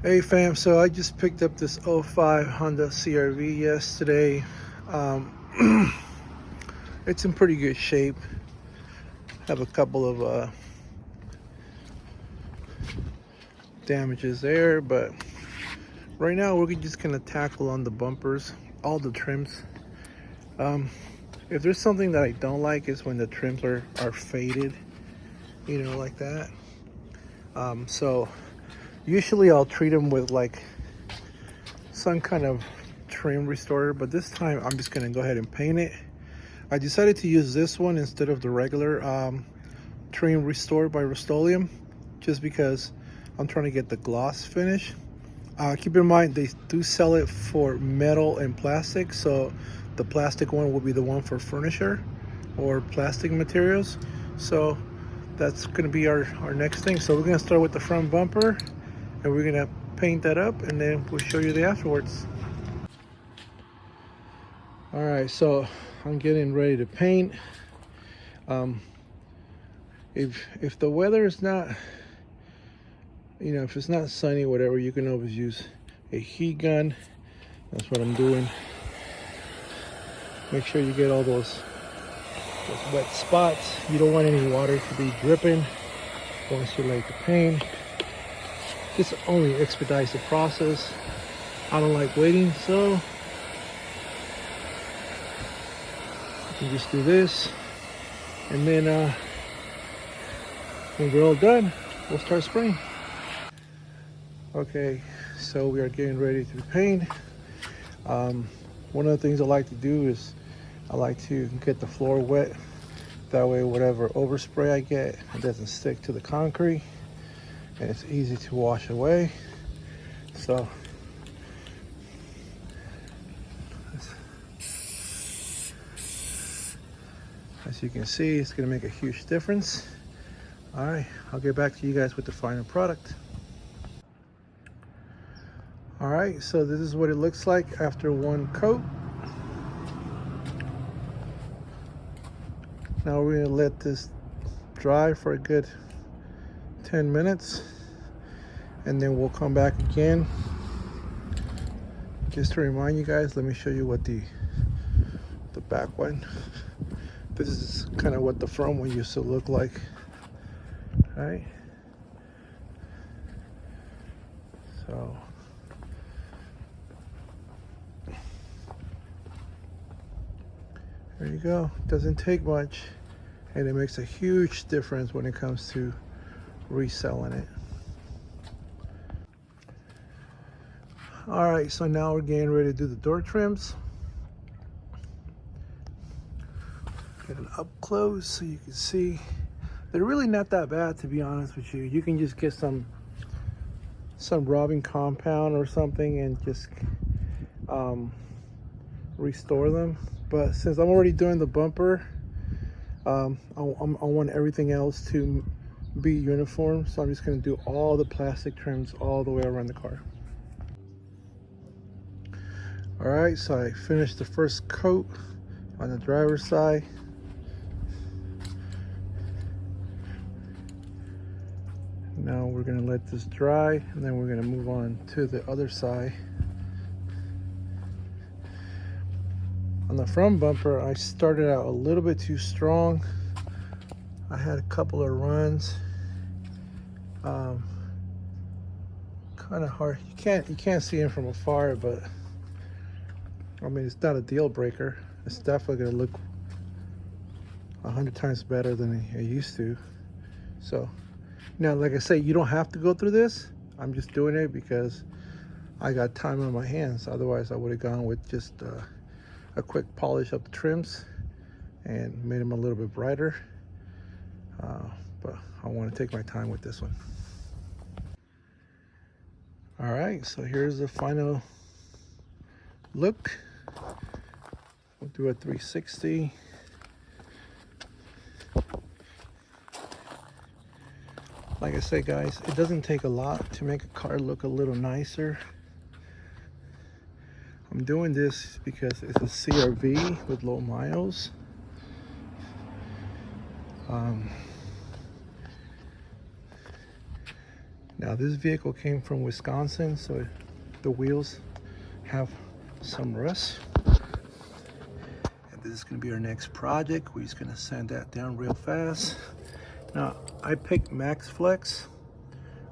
Hey fam, so I just picked up this '05 Honda CRV yesterday. Um, it's in pretty good shape. Have a couple of damages there, but right now we're just gonna tackle on the bumpers, all the trims. Um, if there's something that I don't like is when the trims are faded, like that. So usually I'll treat them with like some kind of trim restorer, but this time I'm just gonna go ahead and paint it. I decided to use this one instead of the regular trim restore by Rustoleum, just because I'm trying to get the gloss finish. Keep in mind they do sell it for metal and plastic, so the plastic one will be the one for furniture or plastic materials. So that's going to be our next thing. So we're going to start with the front bumper and we're going to paint that up, and then we'll show you the afterwards. All right, so I'm getting ready to paint. If the weather is not, if it's not sunny, whatever, you can always use a heat gun. That's what I'm doing. Make sure you get all those wet spots. You don't want any water to be dripping once you lay the paint. This only expedites the process. I don't like waiting, so you can just do this, and then when we're all done, we'll start spraying. Okay, so we are getting ready to paint. One of the things I like to do is I like to get the floor wet. That way whatever overspray I get, it doesn't stick to the concrete and it's easy to wash away. So as you can see, it's going to make a huge difference. All right, I'll get back to you guys with the final product. All right, so this is what it looks like after one coat. Now we're gonna let this dry for a good 10 minutes, and then we'll come back again. Just to remind you guys, let me show you what the back one. This is kind of what the front one used to look like. All right. So there you go. Doesn't take much, and it makes a huge difference when it comes to reselling it. All right, so now we're getting ready to do the door trims. Get it up close so you can see. They're really not that bad, to be honest with you. You can just get some rubbing compound or something and just restore them. But since I'm already doing the bumper, I want everything else to be uniform, so I'm just going to do all the plastic trims all the way around the car. All right, so I finished the first coat on the driver's side. Now we're going to let this dry, and then we're going to move on to the other side. On the front bumper, I started out a little bit too strong. I had a couple of runs. Kind of hard. You can't see him from afar, but I mean, it's not a deal breaker. It's definitely gonna look 100 times better than it used to. So now, like I say, you don't have to go through this. I'm just doing it because I got time on my hands. Otherwise, I would have gone with just a quick polish of the trims and made them a little bit brighter. But I want to take my time with this one. All right, so here's the final look. We'll do a 360. Like I said, guys, it doesn't take a lot to make a car look a little nicer. I'm doing this because it's a CRV with low miles. Now this vehicle came from Wisconsin, so the wheels have some rust. And this is gonna be our next project. We're just gonna sand that down real fast. Now I picked Max Flex,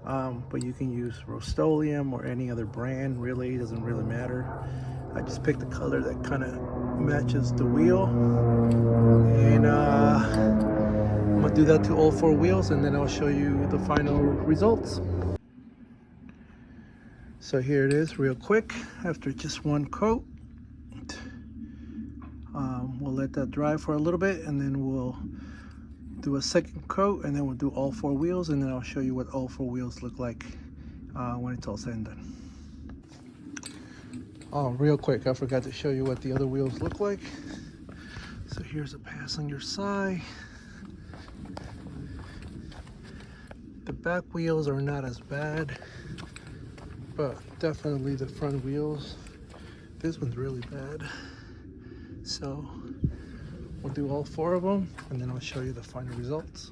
but you can use Rustoleum or any other brand, really, it doesn't really matter. I just picked a color that kind of matches the wheel. And I'm gonna do that to all 4 wheels, and then I'll show you the final results. So here it is real quick after just 1 coat. We'll let that dry for a little bit, and then we'll do a 2nd coat, and then we'll do all 4 wheels, and then I'll show you what all 4 wheels look like when it's all said and done. Oh, real quick, I forgot to show you what the other wheels look like. So here's a passenger side. The back wheels are not as bad, but definitely the front wheels. This one's really bad. So we'll do all 4 of them, and then I'll show you the final results.